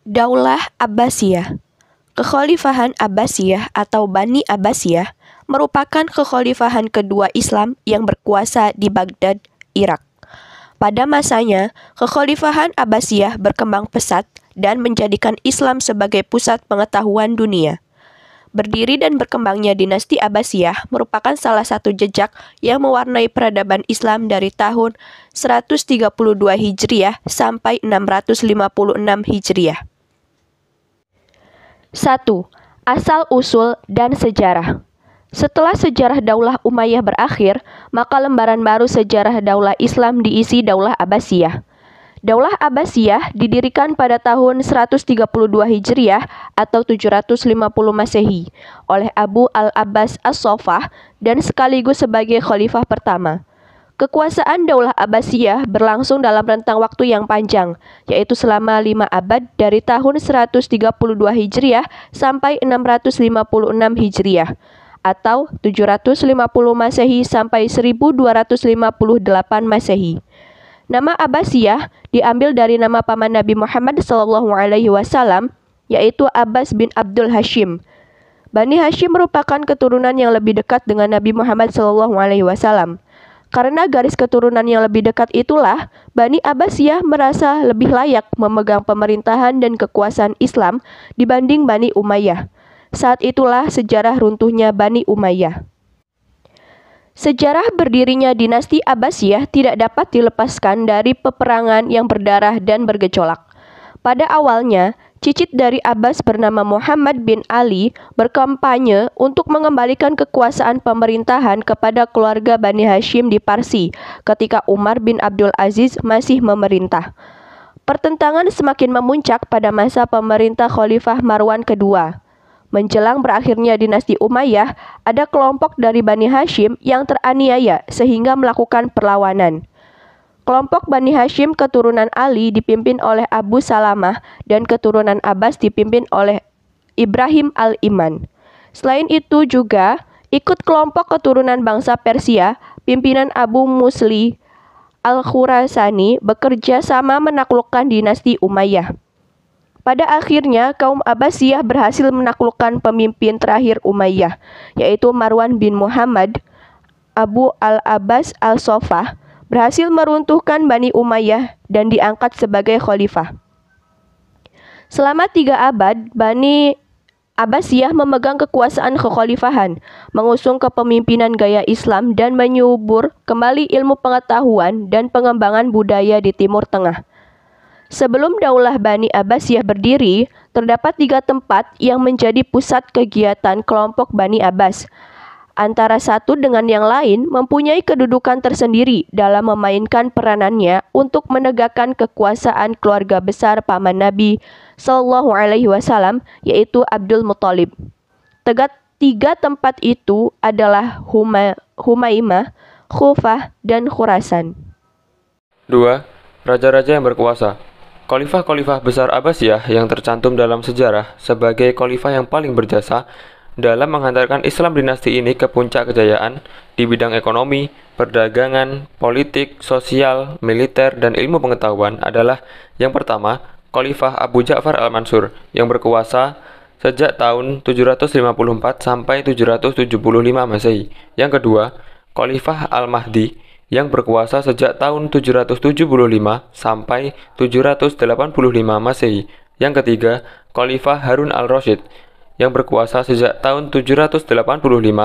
Daulah Abbasiyah. Kekhalifahan Abbasiyah atau Bani Abbasiyah merupakan kekhalifahan kedua Islam yang berkuasa di Baghdad, Irak. Pada masanya, kekhalifahan Abbasiyah berkembang pesat dan menjadikan Islam sebagai pusat pengetahuan dunia. Berdiri dan berkembangnya dinasti Abbasiyah merupakan salah satu jejak yang mewarnai peradaban Islam dari tahun 132 Hijriah sampai 656 Hijriah. 1. Asal-usul dan sejarah. Setelah sejarah Daulah Umayyah berakhir, maka lembaran baru sejarah Daulah Islam diisi Daulah Abbasiyah. Daulah Abbasiyah didirikan pada tahun 132 Hijriah atau 750 Masehi oleh Abu al-Abbas as-Saffah dan sekaligus sebagai khalifah pertama. Kekuasaan Daulah Abbasiyah berlangsung dalam rentang waktu yang panjang, yaitu selama 5 abad dari tahun 132 Hijriah sampai 656 Hijriah, atau 750 Masehi sampai 1258 Masehi. Nama Abbasiyah diambil dari nama paman Nabi Muhammad SAW, yaitu Abbas bin Abdul Hashim. Bani Hashim merupakan keturunan yang lebih dekat dengan Nabi Muhammad SAW. Karena garis keturunan yang lebih dekat itulah, Bani Abbasiyah merasa lebih layak memegang pemerintahan dan kekuasaan Islam dibanding Bani Umayyah. Saat itulah sejarah runtuhnya Bani Umayyah. Sejarah berdirinya dinasti Abbasiyah tidak dapat dilepaskan dari peperangan yang berdarah dan bergejolak. Pada awalnya, cicit dari Abbas bernama Muhammad bin Ali berkampanye untuk mengembalikan kekuasaan pemerintahan kepada keluarga Bani Hashim di Parsi ketika Umar bin Abdul Aziz masih memerintah. Pertentangan semakin memuncak pada masa pemerintah Khalifah Marwan kedua. Menjelang berakhirnya dinasti Umayyah, ada kelompok dari Bani Hashim yang teraniaya sehingga melakukan perlawanan. Kelompok Bani Hashim keturunan Ali dipimpin oleh Abu Salamah dan keturunan Abbas dipimpin oleh Ibrahim al-Iman. Selain itu juga ikut kelompok keturunan bangsa Persia, pimpinan Abu Musli al-Khurasani bekerja sama menaklukkan dinasti Umayyah. Pada akhirnya, kaum Abbasiyah berhasil menaklukkan pemimpin terakhir Umayyah, yaitu Marwan bin Muhammad. Abu al-Abbas al-Saffah berhasil meruntuhkan Bani Umayyah dan diangkat sebagai khalifah. Selama 3 abad, Bani Abbasiyah memegang kekuasaan kekhalifahan, mengusung kepemimpinan gaya Islam dan menyubur kembali ilmu pengetahuan dan pengembangan budaya di Timur Tengah. Sebelum Daulah Bani Abbasiyah berdiri, terdapat 3 tempat yang menjadi pusat kegiatan kelompok Bani Abbas. Antara satu dengan yang lain mempunyai kedudukan tersendiri dalam memainkan peranannya untuk menegakkan kekuasaan keluarga besar paman Nabi SAW, yaitu Abdul Muthalib. 3 tempat itu adalah Humaimah, Khufah, dan Khurasan. 2. Raja-raja yang berkuasa. Khalifah-khalifah besar Abbasiyah yang tercantum dalam sejarah sebagai khalifah yang paling berjasa dalam menghantarkan Islam dinasti ini ke puncak kejayaan di bidang ekonomi, perdagangan, politik, sosial, militer, dan ilmu pengetahuan adalah yang pertama, Khalifah Abu Ja'far al-Mansur yang berkuasa sejak tahun 754 sampai 775 Masehi. Yang kedua, Khalifah al-Mahdi yang berkuasa sejak tahun 775 sampai 785 Masehi. Yang ketiga, Khalifah Harun al-Rasyid yang berkuasa sejak tahun 785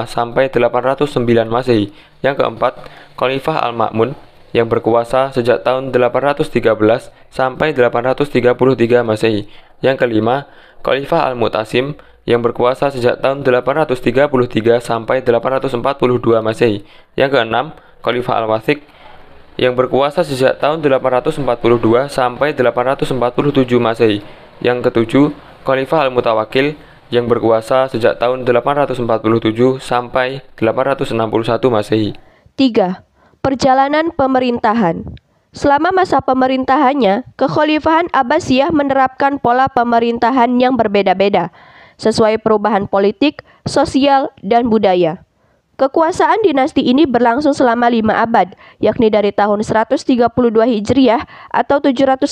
sampai 809 Masehi. Yang keempat, Khalifah Al-Ma'mun yang berkuasa sejak tahun 813 sampai 833 Masehi. Yang kelima, Khalifah Al-Mu'tasim yang berkuasa sejak tahun 833 sampai 842 Masehi. Yang keenam, Khalifah Al-Wathiq yang berkuasa sejak tahun 842 sampai 847 Masehi. Yang ketujuh, Khalifah Al-Mutawakkil yang berkuasa sejak tahun 847 sampai 861 Masehi. 3. Perjalanan pemerintahan. Selama masa pemerintahannya, kekhalifahan Abbasiyah menerapkan pola pemerintahan yang berbeda-beda, sesuai perubahan politik, sosial, dan budaya. Kekuasaan dinasti ini berlangsung selama 5 abad, yakni dari tahun 132 Hijriah atau 750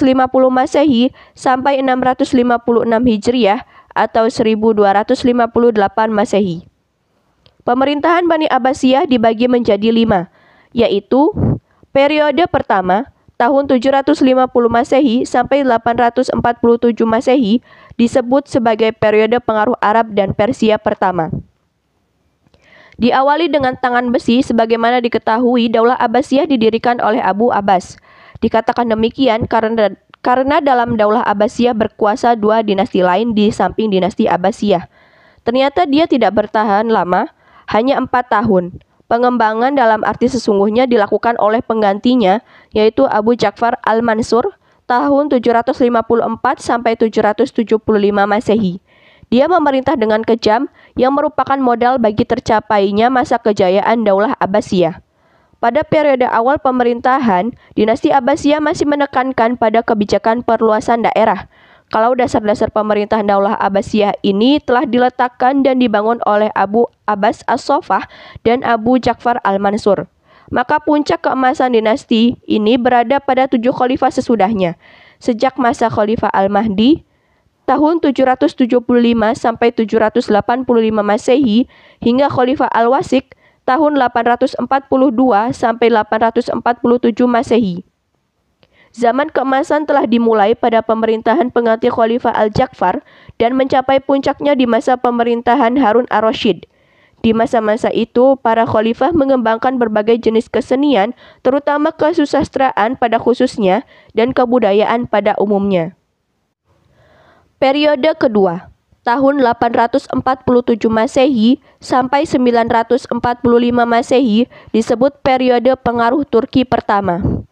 Masehi sampai 656 Hijriah atau 1258 Masehi. Pemerintahan Bani Abbasiyah dibagi menjadi 5, yaitu periode pertama tahun 750 Masehi sampai 847 Masehi disebut sebagai periode pengaruh Arab dan Persia pertama. Diawali dengan tangan besi sebagaimana diketahui Daulah Abbasiyah didirikan oleh Abu Abbas. Dikatakan demikian karena dalam Daulah Abbasiyah berkuasa 2 dinasti lain di samping dinasti Abbasiyah. Ternyata dia tidak bertahan lama, hanya 4 tahun. Pengembangan dalam arti sesungguhnya dilakukan oleh penggantinya, yaitu Abu Ja'far al-Mansur tahun 754 sampai 775 Masehi. Dia memerintah dengan kejam yang merupakan modal bagi tercapainya masa kejayaan Daulah Abbasiyah. Pada periode awal pemerintahan, dinasti Abbasiyah masih menekankan pada kebijakan perluasan daerah. Kalau dasar-dasar pemerintahan Daulah Abbasiyah ini telah diletakkan dan dibangun oleh Abu Abbas As-Soffah dan Abu Ja'far al-Mansur, maka puncak keemasan dinasti ini berada pada 7 khalifah sesudahnya, sejak masa Khalifah Al-Mahdi tahun 775 sampai 785 Masehi hingga Khalifah Al-Wasik tahun 842 sampai 847 Masehi. Zaman keemasan telah dimulai pada pemerintahan pengganti Khalifah Al-Ja'far dan mencapai puncaknya di masa pemerintahan Harun ar-Rasyid. Di masa-masa itu, para khalifah mengembangkan berbagai jenis kesenian, terutama kesusastraan pada khususnya dan kebudayaan pada umumnya. Periode kedua, tahun 847 Masehi sampai 945 Masehi disebut periode pengaruh Turki pertama.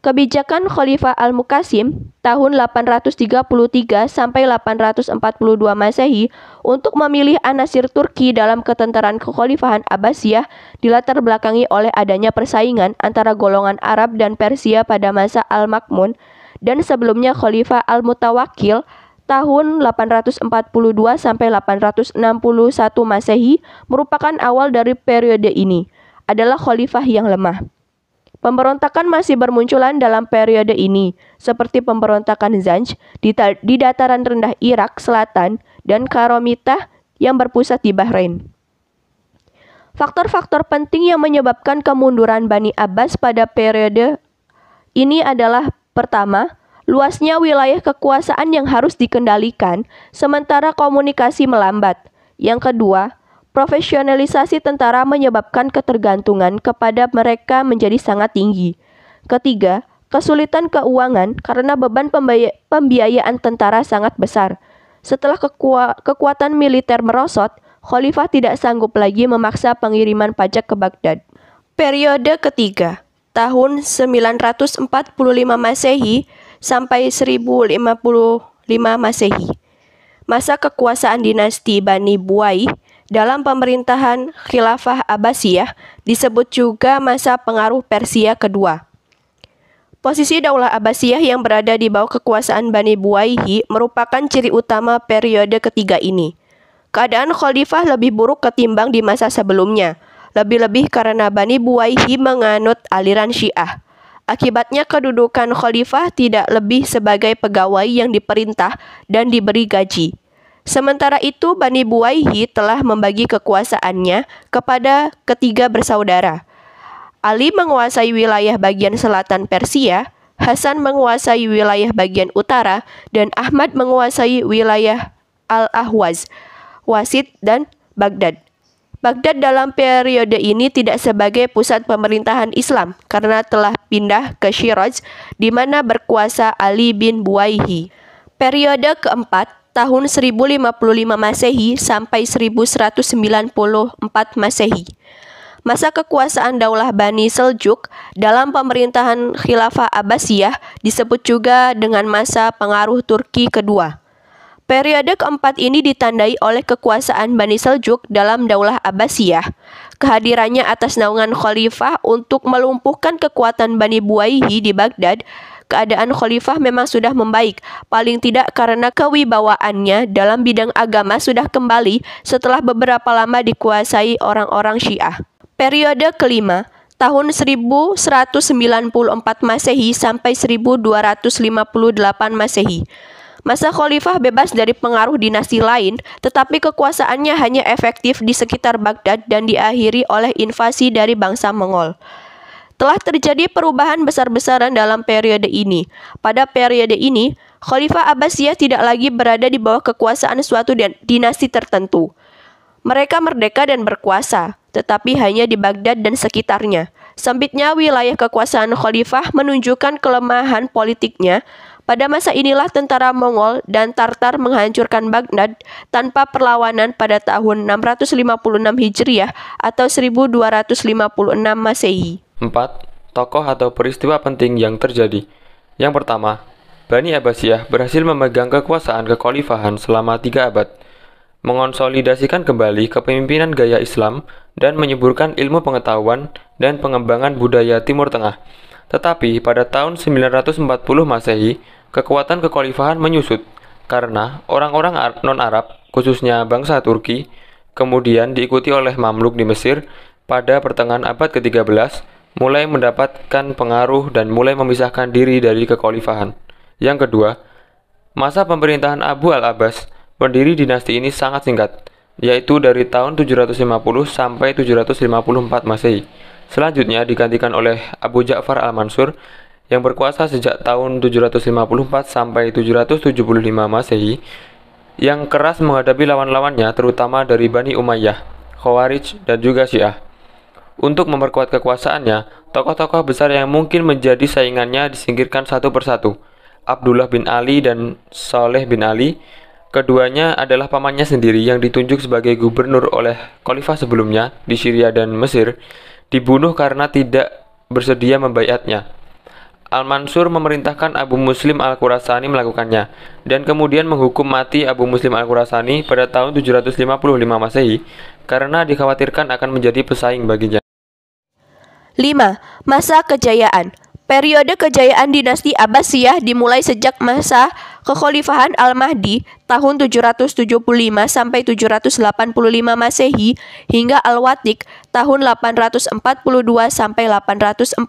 Kebijakan Khalifah Al-Muqtasim tahun 833 sampai 842 Masehi untuk memilih anasir Turki dalam ketenteran kekhalifahan Abbasiyah dilatar belakangi oleh adanya persaingan antara golongan Arab dan Persia pada masa Al-Ma'mun dan sebelumnya Khalifah Al-Mutawakkil tahun 842 sampai 861 Masehi merupakan awal dari periode ini, adalah khalifah yang lemah. Pemberontakan masih bermunculan dalam periode ini, seperti pemberontakan Zanj di dataran rendah Irak Selatan dan Karomitah yang berpusat di Bahrain. Faktor-faktor penting yang menyebabkan kemunduran Bani Abbas pada periode ini adalah pertama, luasnya wilayah kekuasaan yang harus dikendalikan, sementara komunikasi melambat. Yang kedua, profesionalisasi tentara menyebabkan ketergantungan kepada mereka menjadi sangat tinggi. Ketiga, kesulitan keuangan karena beban pembiayaan tentara sangat besar. Setelah kekuatan militer merosot, Khalifah tidak sanggup lagi memaksa pengiriman pajak ke Baghdad. Periode ketiga, tahun 945 Masehi sampai 1055 Masehi. Masa kekuasaan dinasti Bani Buwai dalam pemerintahan Khilafah Abbasiyah disebut juga masa pengaruh Persia kedua. Posisi Daulah Abbasiyah yang berada di bawah kekuasaan Bani Buwaihi merupakan ciri utama periode ketiga ini. Keadaan khalifah lebih buruk ketimbang di masa sebelumnya, lebih-lebih karena Bani Buwaihi menganut aliran Syiah. Akibatnya kedudukan khalifah tidak lebih sebagai pegawai yang diperintah dan diberi gaji. Sementara itu Bani Buwaihi telah membagi kekuasaannya kepada ketiga bersaudara. Ali menguasai wilayah bagian selatan Persia, Hasan menguasai wilayah bagian utara, dan Ahmad menguasai wilayah Al-Ahwaz, Wasit, dan Baghdad. Baghdad dalam periode ini tidak sebagai pusat pemerintahan Islam karena telah pindah ke Shiraz di mana berkuasa Ali bin Buwaihi. Periode keempat, tahun 1055 Masehi sampai 1194 Masehi. Masa kekuasaan Daulah Bani Seljuk dalam pemerintahan Khilafah Abbasiyah disebut juga dengan masa pengaruh Turki kedua. Periode keempat ini ditandai oleh kekuasaan Bani Seljuk dalam Daulah Abbasiyah. Kehadirannya atas naungan khalifah untuk melumpuhkan kekuatan Bani Buwaihi di Baghdad, keadaan khalifah memang sudah membaik, paling tidak karena kewibawaannya dalam bidang agama sudah kembali setelah beberapa lama dikuasai orang-orang Syiah. Periode kelima, tahun 1194 Masehi sampai 1258 Masehi. Masa khalifah bebas dari pengaruh dinasti lain, tetapi kekuasaannya hanya efektif di sekitar Baghdad dan diakhiri oleh invasi dari bangsa Mongol. Telah terjadi perubahan besar-besaran dalam periode ini. Pada periode ini, Khalifah Abbasiyah tidak lagi berada di bawah kekuasaan suatu dinasti tertentu. Mereka merdeka dan berkuasa, tetapi hanya di Baghdad dan sekitarnya. Sempitnya wilayah kekuasaan khalifah menunjukkan kelemahan politiknya. Pada masa inilah tentara Mongol dan Tartar menghancurkan Baghdad tanpa perlawanan pada tahun 656 Hijriah atau 1256 Masehi. 4. Tokoh atau peristiwa penting yang terjadi. Yang pertama, Bani Abbasiyah berhasil memegang kekuasaan kekhalifahan selama 3 abad, mengonsolidasikan kembali kepemimpinan gaya Islam dan menyuburkan ilmu pengetahuan dan pengembangan budaya Timur Tengah. Tetapi pada tahun 940 Masehi, kekuatan kekhalifahan menyusut karena orang-orang non-Arab, khususnya bangsa Turki, kemudian diikuti oleh Mamluk di Mesir pada pertengahan abad ke-13, mulai mendapatkan pengaruh dan mulai memisahkan diri dari kekhalifahan. Yang kedua, masa pemerintahan Abu al-Abbas, pendiri dinasti ini sangat singkat, yaitu dari tahun 750 sampai 754 Masehi. Selanjutnya digantikan oleh Abu Ja'far al-Mansur yang berkuasa sejak tahun 754 sampai 775 Masehi, yang keras menghadapi lawan-lawannya terutama dari Bani Umayyah, Khawarij, dan juga Syiah. Untuk memperkuat kekuasaannya, tokoh-tokoh besar yang mungkin menjadi saingannya disingkirkan satu persatu. Abdullah bin Ali dan Saleh bin Ali, keduanya adalah pamannya sendiri yang ditunjuk sebagai gubernur oleh khalifah sebelumnya di Syria dan Mesir, dibunuh karena tidak bersedia membaiatnya. Al-Mansur memerintahkan Abu Muslim Al-Khurasani melakukannya, dan kemudian menghukum mati Abu Muslim Al-Khurasani pada tahun 755 Masehi karena dikhawatirkan akan menjadi pesaing baginya. 5. Masa kejayaan. Periode kejayaan dinasti Abbasiyah dimulai sejak masa kekhalifahan Al-Mahdi tahun 775 sampai 785 Masehi hingga Al-Watiq tahun 842 sampai 847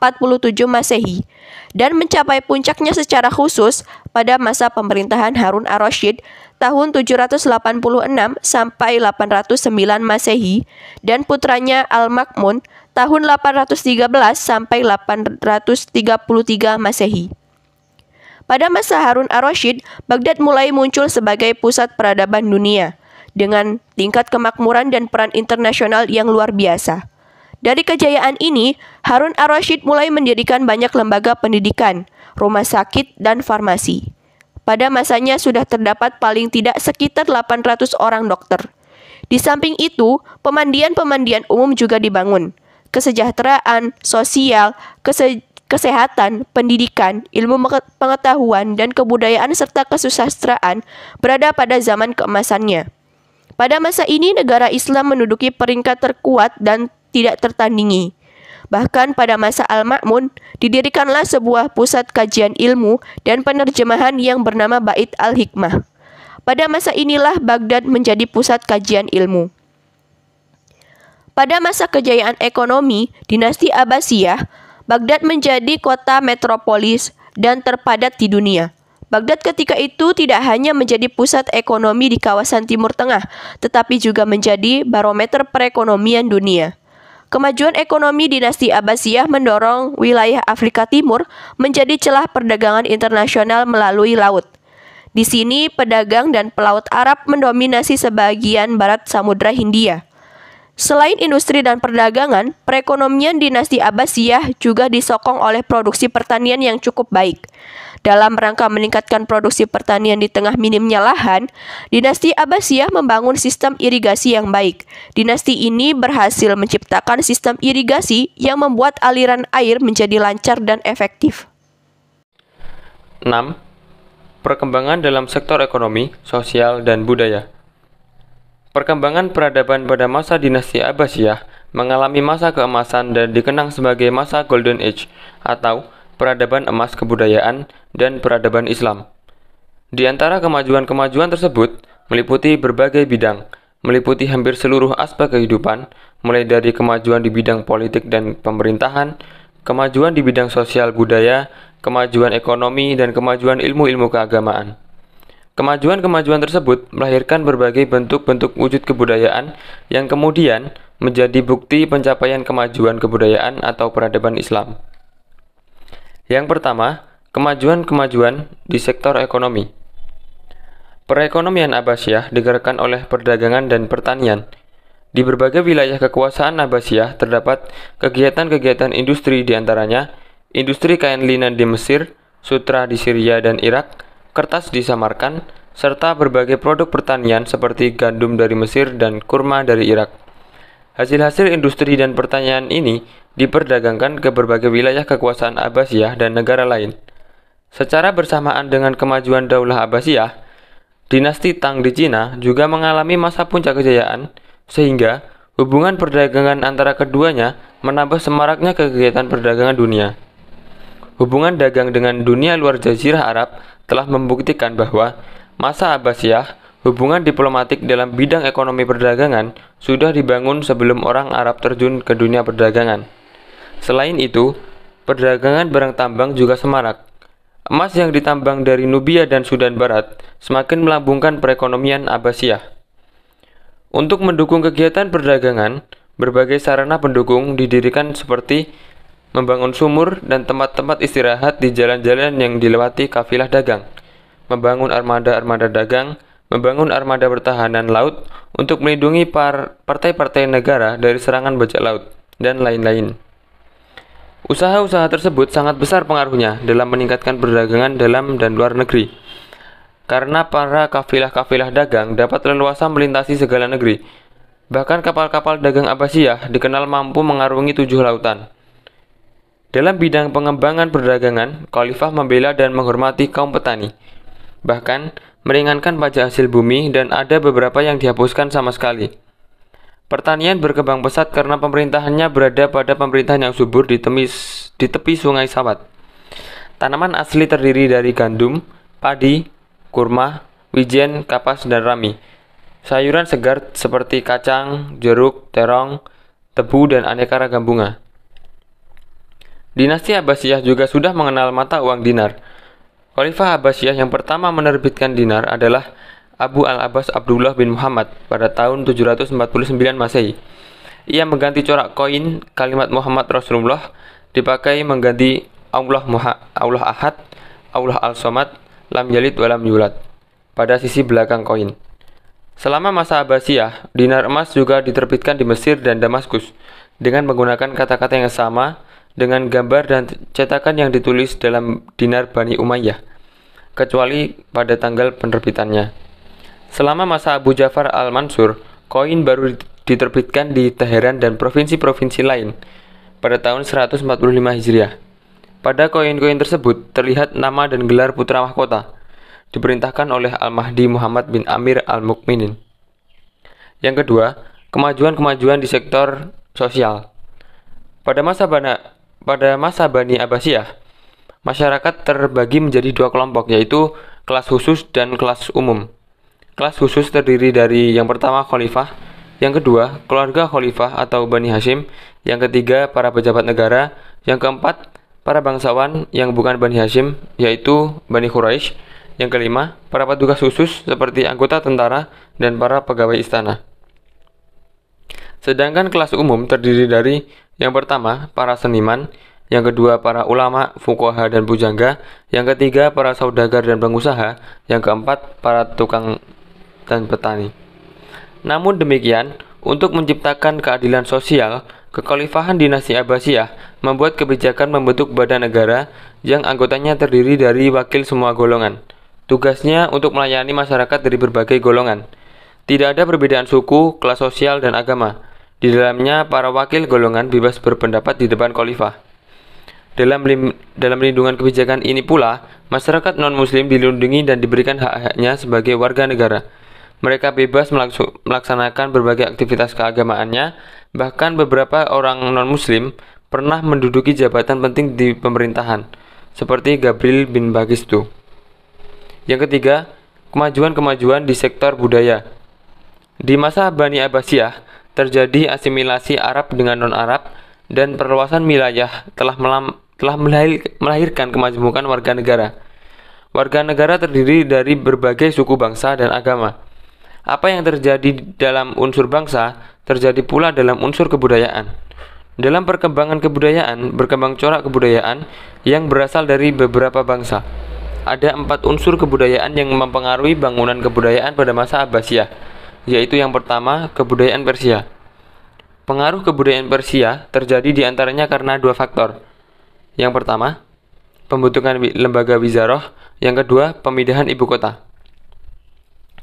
Masehi, dan mencapai puncaknya secara khusus pada masa pemerintahan Harun ar-Rasyid tahun 786 sampai 809 Masehi dan putranya Al-Ma'mun tahun 813 sampai 833 Masehi. Pada masa Harun ar-Rasyid, Baghdad mulai muncul sebagai pusat peradaban dunia dengan tingkat kemakmuran dan peran internasional yang luar biasa. Dari kejayaan ini, Harun ar-Rasyid mulai mendirikan banyak lembaga pendidikan, rumah sakit, dan farmasi. Pada masanya sudah terdapat paling tidak sekitar 800 orang dokter. Di samping itu, pemandian-pemandian umum juga dibangun. Kesejahteraan, sosial, kesehatan, pendidikan, ilmu pengetahuan, dan kebudayaan serta kesusastraan berada pada zaman keemasannya. Pada masa ini, negara Islam menduduki peringkat terkuat dan tidak tertandingi. Bahkan pada masa Al-Ma'mun, didirikanlah sebuah pusat kajian ilmu dan penerjemahan yang bernama Bait al-Hikmah. Pada masa inilah Baghdad menjadi pusat kajian ilmu. Pada masa kejayaan ekonomi dinasti Abbasiyah, Baghdad menjadi kota metropolis dan terpadat di dunia. Baghdad ketika itu tidak hanya menjadi pusat ekonomi di kawasan Timur Tengah, tetapi juga menjadi barometer perekonomian dunia. Kemajuan ekonomi dinasti Abbasiyah mendorong wilayah Afrika Timur menjadi celah perdagangan internasional melalui laut. Di sini, pedagang dan pelaut Arab mendominasi sebagian barat Samudra Hindia. Selain industri dan perdagangan, perekonomian dinasti Abbasiyah juga disokong oleh produksi pertanian yang cukup baik. Dalam rangka meningkatkan produksi pertanian di tengah minimnya lahan, dinasti Abbasiyah membangun sistem irigasi yang baik. Dinasti ini berhasil menciptakan sistem irigasi yang membuat aliran air menjadi lancar dan efektif. 6. Perkembangan dalam sektor ekonomi, sosial, dan budaya. Perkembangan peradaban pada masa dinasti Abbasiyah mengalami masa keemasan dan dikenang sebagai masa Golden Age atau peradaban emas kebudayaan, dan peradaban Islam. Di antara kemajuan-kemajuan tersebut meliputi berbagai bidang, meliputi hampir seluruh aspek kehidupan, mulai dari kemajuan di bidang politik dan pemerintahan, kemajuan di bidang sosial budaya, kemajuan ekonomi, dan kemajuan ilmu-ilmu keagamaan. Kemajuan-kemajuan tersebut melahirkan berbagai bentuk-bentuk wujud kebudayaan yang kemudian menjadi bukti pencapaian kemajuan kebudayaan atau peradaban Islam. Yang pertama, kemajuan-kemajuan di sektor ekonomi. Perekonomian Abbasiyah digerakkan oleh perdagangan dan pertanian. Di berbagai wilayah kekuasaan Abbasiyah terdapat kegiatan-kegiatan industri, diantaranya industri kain linen di Mesir, sutra di Syria dan Irak, kertas di Samarkand, serta berbagai produk pertanian seperti gandum dari Mesir dan kurma dari Irak. Hasil-hasil industri dan pertanian ini diperdagangkan ke berbagai wilayah kekuasaan Abbasiyah dan negara lain. Secara bersamaan dengan kemajuan Daulah Abbasiyah, dinasti Tang di Cina juga mengalami masa puncak kejayaan, sehingga hubungan perdagangan antara keduanya menambah semaraknya kegiatan perdagangan dunia. Hubungan dagang dengan dunia luar Jazirah Arab telah membuktikan bahwa masa Abbasiyah, hubungan diplomatik dalam bidang ekonomi perdagangan sudah dibangun sebelum orang Arab terjun ke dunia perdagangan. Selain itu, perdagangan barang tambang juga semarak. Emas yang ditambang dari Nubia dan Sudan Barat semakin melambungkan perekonomian Abbasiyah. Untuk mendukung kegiatan perdagangan, berbagai sarana pendukung didirikan seperti membangun sumur dan tempat-tempat istirahat di jalan-jalan yang dilewati kafilah dagang, membangun armada-armada dagang, membangun armada pertahanan laut untuk melindungi partai-partai negara dari serangan bajak laut, dan lain-lain. Usaha-usaha tersebut sangat besar pengaruhnya dalam meningkatkan perdagangan dalam dan luar negeri, karena para kafilah-kafilah dagang dapat leluasa melintasi segala negeri. Bahkan kapal-kapal dagang Abbasiyah dikenal mampu mengarungi 7 lautan. Dalam bidang pengembangan perdagangan, Khalifah membela dan menghormati kaum petani, bahkan meringankan pajak hasil bumi, dan ada beberapa yang dihapuskan sama sekali. Pertanian berkembang pesat karena pemerintahannya berada pada pemerintahan yang subur di tepi sungai Sawat. Tanaman asli terdiri dari gandum, padi, kurma, wijen, kapas, dan rami. Sayuran segar seperti kacang, jeruk, terong, tebu, dan aneka ragam bunga. Dinasti Abbasiyah juga sudah mengenal mata uang dinar. Khalifah Abbasiyah yang pertama menerbitkan dinar adalah Abu al-Abbas Abdullah bin Muhammad pada tahun 749 Masehi. Ia mengganti corak koin kalimat Muhammad Rasulullah dipakai mengganti Allah Ahad, Allah Al-Somad, Lam Yalid wa Lam Yulad pada sisi belakang koin. Selama masa Abbasiyah, dinar emas juga diterbitkan di Mesir dan Damaskus dengan menggunakan kata-kata yang sama dengan gambar dan cetakan yang ditulis dalam dinar Bani Umayyah, kecuali pada tanggal penerbitannya. Selama masa Abu Ja'far al-Mansur, koin baru diterbitkan di Teheran dan provinsi-provinsi lain pada tahun 145 Hijriah. Pada koin-koin tersebut terlihat nama dan gelar putra mahkota, diperintahkan oleh Al-Mahdi Muhammad bin Amir al-Mukminin. Yang kedua, kemajuan-kemajuan di sektor sosial. Pada masa Bani Abbasiyah, masyarakat terbagi menjadi 2 kelompok, yaitu kelas khusus dan kelas umum. Kelas khusus terdiri dari yang pertama khalifah, yang kedua keluarga khalifah atau Bani Hashim, yang ketiga para pejabat negara, yang keempat para bangsawan yang bukan Bani Hashim, yaitu Bani Quraisy, yang kelima para petugas khusus seperti anggota tentara dan para pegawai istana. Sedangkan kelas umum terdiri dari yang pertama para seniman, yang kedua para ulama, fuqaha dan pujangga, yang ketiga para saudagar dan pengusaha, yang keempat para tukang dan petani. Namun demikian, untuk menciptakan keadilan sosial, kekhalifahan dinasti Abbasiyah membuat kebijakan membentuk badan negara yang anggotanya terdiri dari wakil semua golongan. Tugasnya untuk melayani masyarakat dari berbagai golongan. Tidak ada perbedaan suku, kelas sosial, dan agama. Di dalamnya, para wakil golongan bebas berpendapat di depan khalifah. Dalam lindungan kebijakan ini pula, masyarakat non-muslim dilindungi dan diberikan hak-haknya sebagai warga negara. Mereka bebas melaksanakan berbagai aktivitas keagamaannya, bahkan beberapa orang non-muslim pernah menduduki jabatan penting di pemerintahan. seperti Gabriel bin Bagistu. Yang ketiga, kemajuan-kemajuan di sektor budaya. Di masa Bani Abbasiyah, terjadi asimilasi Arab dengan non-Arab dan perluasan wilayah telah melahirkan kemajemukan warga negara. Warga negara terdiri dari berbagai suku bangsa dan agama. Apa yang terjadi dalam unsur bangsa, terjadi pula dalam unsur kebudayaan. Dalam perkembangan kebudayaan, berkembang corak kebudayaan yang berasal dari beberapa bangsa. Ada 4 unsur kebudayaan yang mempengaruhi bangunan kebudayaan pada masa Abbasiyah, yaitu yang pertama, kebudayaan Persia. Pengaruh kebudayaan Persia terjadi diantaranya karena 2 faktor. Yang pertama, pembentukan lembaga wizarah. Yang kedua, pemindahan ibu kota.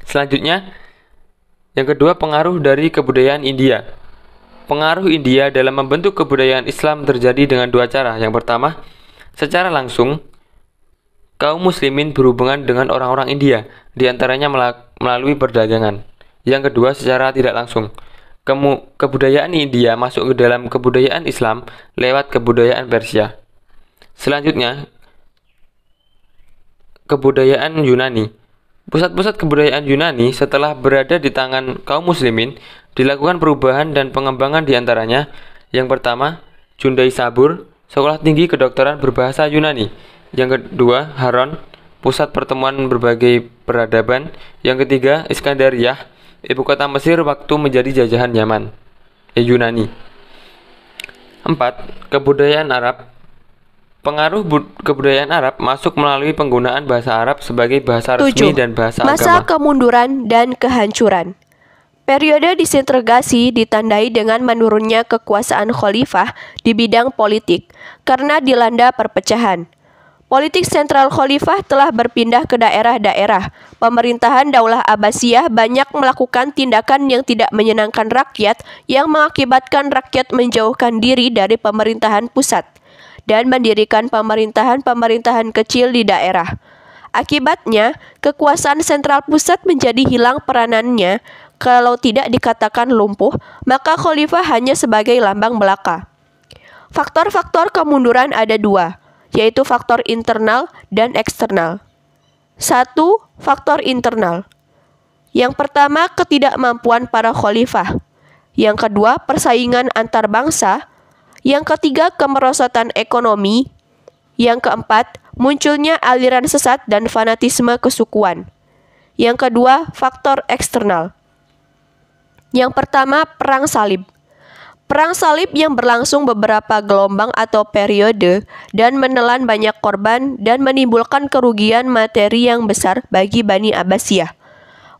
Selanjutnya, yang kedua, pengaruh dari kebudayaan India. Pengaruh India dalam membentuk kebudayaan Islam terjadi dengan 2 cara. Yang pertama, secara langsung, kaum muslimin berhubungan dengan orang-orang India, diantaranya melalui perdagangan. Yang kedua, secara tidak langsung, kebudayaan India masuk ke dalam kebudayaan Islam lewat kebudayaan Persia. Selanjutnya, kebudayaan Yunani. Pusat-pusat kebudayaan Yunani setelah berada di tangan kaum muslimin, dilakukan perubahan dan pengembangan diantaranya. Yang pertama, Jundai Sabur, sekolah tinggi kedokteran berbahasa Yunani. Yang kedua, Haron, pusat pertemuan berbagai peradaban. Yang ketiga, Iskandariyah, ibu kota Mesir waktu menjadi jajahan Yunani. 4. Kebudayaan Arab. Pengaruh kebudayaan Arab masuk melalui penggunaan bahasa Arab sebagai bahasa resmi 7. dan bahasa Masa agama. kemunduran dan kehancuran. Periode disintegrasi ditandai dengan menurunnya kekuasaan khalifah di bidang politik karena dilanda perpecahan. Politik sentral khalifah telah berpindah ke daerah-daerah. Pemerintahan Daulah Abbasiyah banyak melakukan tindakan yang tidak menyenangkan rakyat yang mengakibatkan rakyat menjauhkan diri dari pemerintahan pusat dan mendirikan pemerintahan-pemerintahan kecil di daerah. Akibatnya, kekuasaan sentral pusat menjadi hilang peranannya. Kalau tidak dikatakan lumpuh, maka khalifah hanya sebagai lambang belaka. Faktor-faktor kemunduran ada 2, yaitu faktor internal dan eksternal. 1. Faktor internal. Yang pertama, ketidakmampuan para khalifah. Yang kedua, persaingan antar bangsa. Yang ketiga, kemerosotan ekonomi. Yang keempat, munculnya aliran sesat dan fanatisme kesukuan. Yang kedua, faktor eksternal. Yang pertama, Perang Salib. Perang Salib yang berlangsung beberapa gelombang atau periode dan menelan banyak korban dan menimbulkan kerugian materi yang besar bagi Bani Abbasiyah.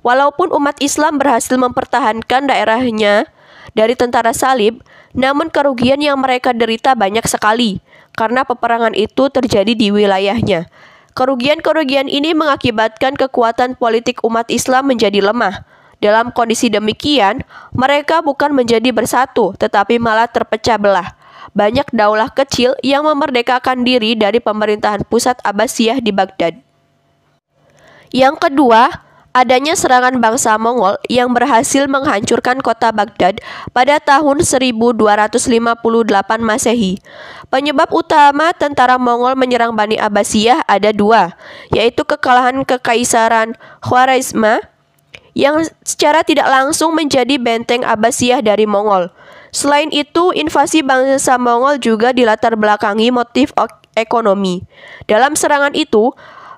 Walaupun umat Islam berhasil mempertahankan daerahnya dari tentara salib, namun kerugian yang mereka derita banyak sekali karena peperangan itu terjadi di wilayahnya. Kerugian-kerugian ini mengakibatkan kekuatan politik umat Islam menjadi lemah. Dalam kondisi demikian, mereka bukan menjadi bersatu, tetapi malah terpecah belah. Banyak daulah kecil yang memerdekakan diri dari pemerintahan pusat Abbasiyah di Baghdad. Yang kedua, adanya serangan bangsa Mongol yang berhasil menghancurkan kota Baghdad pada tahun 1258 Masehi. Penyebab utama tentara Mongol menyerang Bani Abbasiyah ada 2, yaitu kekalahan Kekaisaran Khwarezma yang secara tidak langsung menjadi benteng Abbasiyah dari Mongol. Selain itu, invasi bangsa Mongol juga dilatar belakangi motif ekonomi. Dalam serangan itu,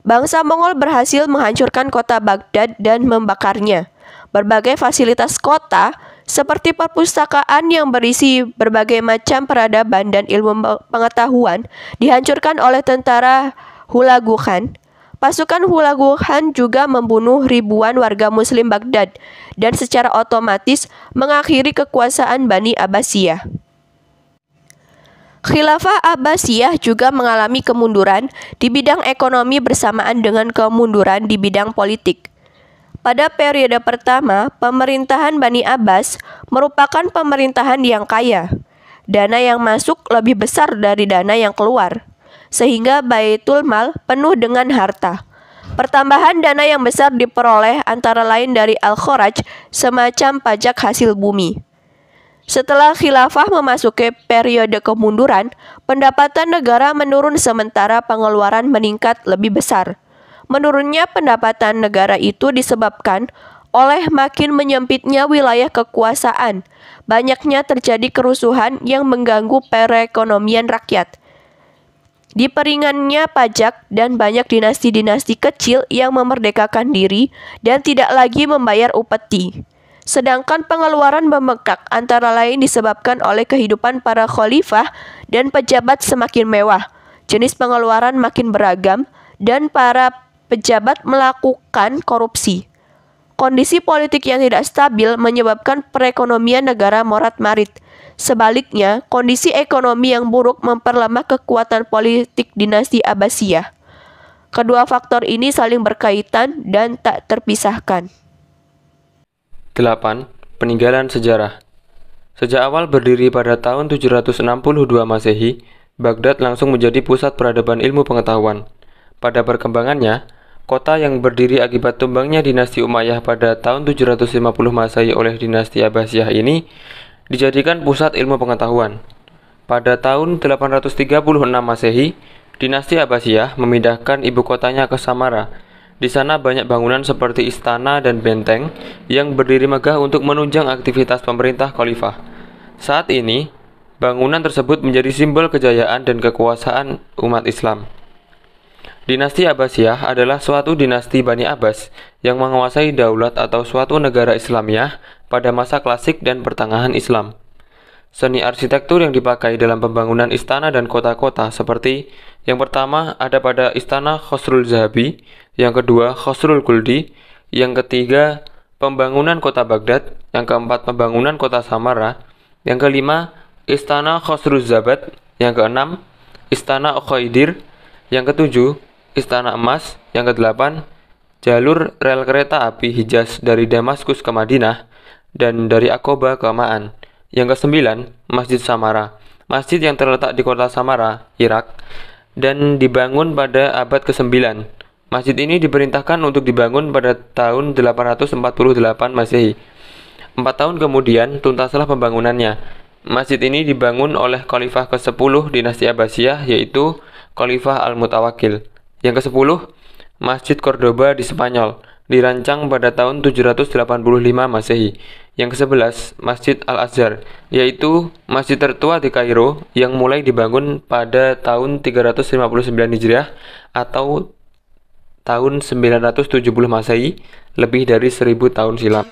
bangsa Mongol berhasil menghancurkan kota Baghdad dan membakarnya. Berbagai fasilitas kota, seperti perpustakaan yang berisi berbagai macam peradaban dan ilmu pengetahuan, dihancurkan oleh tentara Hulagu Khan. Pasukan Hulagu Khan juga membunuh ribuan warga Muslim Baghdad dan secara otomatis mengakhiri kekuasaan Bani Abbasiyah. Khilafah Abbasiyah juga mengalami kemunduran di bidang ekonomi bersamaan dengan kemunduran di bidang politik. Pada periode pertama, pemerintahan Bani Abbas merupakan pemerintahan yang kaya. Dana yang masuk lebih besar dari dana yang keluar, sehingga Baitul Mal penuh dengan harta. Pertambahan dana yang besar diperoleh antara lain dari Al-Kharaj, semacam pajak hasil bumi. Setelah khilafah memasuki periode kemunduran, pendapatan negara menurun sementara pengeluaran meningkat lebih besar. Menurunnya pendapatan negara itu disebabkan oleh makin menyempitnya wilayah kekuasaan, banyaknya terjadi kerusuhan yang mengganggu perekonomian rakyat, diperingannya pajak, dan banyak dinasti-dinasti kecil yang memerdekakan diri dan tidak lagi membayar upeti. Sedangkan pengeluaran membengkak antara lain disebabkan oleh kehidupan para khalifah dan pejabat semakin mewah, jenis pengeluaran makin beragam, dan para pejabat melakukan korupsi. Kondisi politik yang tidak stabil menyebabkan perekonomian negara morat-marit. Sebaliknya, kondisi ekonomi yang buruk memperlemah kekuatan politik dinasti Abbasiyah. Kedua faktor ini saling berkaitan dan tak terpisahkan. 8. Peninggalan sejarah. Sejak awal berdiri pada tahun 762 Masehi, Baghdad langsung menjadi pusat peradaban ilmu pengetahuan. Pada perkembangannya, kota yang berdiri akibat tumbangnya dinasti Umayyah pada tahun 750 Masehi oleh dinasti Abbasiyah ini dijadikan pusat ilmu pengetahuan. Pada tahun 836 Masehi, dinasti Abbasiyah memindahkan ibu kotanya ke Samarra. Di sana banyak bangunan seperti istana dan benteng yang berdiri megah untuk menunjang aktivitas pemerintah khalifah. Saat ini, bangunan tersebut menjadi simbol kejayaan dan kekuasaan umat Islam. Dinasti Abbasiyah adalah suatu dinasti Bani Abbas yang menguasai daulat atau suatu negara Islamiyah pada masa klasik dan pertengahan Islam. Seni arsitektur yang dipakai dalam pembangunan istana dan kota-kota seperti yang pertama ada pada Istana Khosrul Zahabi, yang kedua Khosrul Kuldi, yang ketiga pembangunan kota Baghdad, yang keempat pembangunan kota Samarra, yang kelima Istana Khosrul Zabat, yang keenam Istana Uqaidir, yang ketujuh Istana Emas, yang kedelapan jalur rel kereta api Hijaz dari Damaskus ke Madinah dan dari Aqaba ke Ma'an. Yang kesembilan, Masjid Samarra, masjid yang terletak di kota Samarra, Irak, dan dibangun pada abad ke-9. Masjid ini diperintahkan untuk dibangun pada tahun 848 Masehi. 4 tahun kemudian tuntaslah pembangunannya. Masjid ini dibangun oleh Khalifah ke-10 dinasti Abbasiyah, yaitu Khalifah Al-Mutawakkil. Yang ke-10, Masjid Cordoba di Spanyol, dirancang pada tahun 785 Masehi. Yang ke-11, Masjid Al-Azhar, yaitu masjid tertua di Kairo yang mulai dibangun pada tahun 359 Hijriah atau tahun 970 Masehi, lebih dari 1000 tahun silam.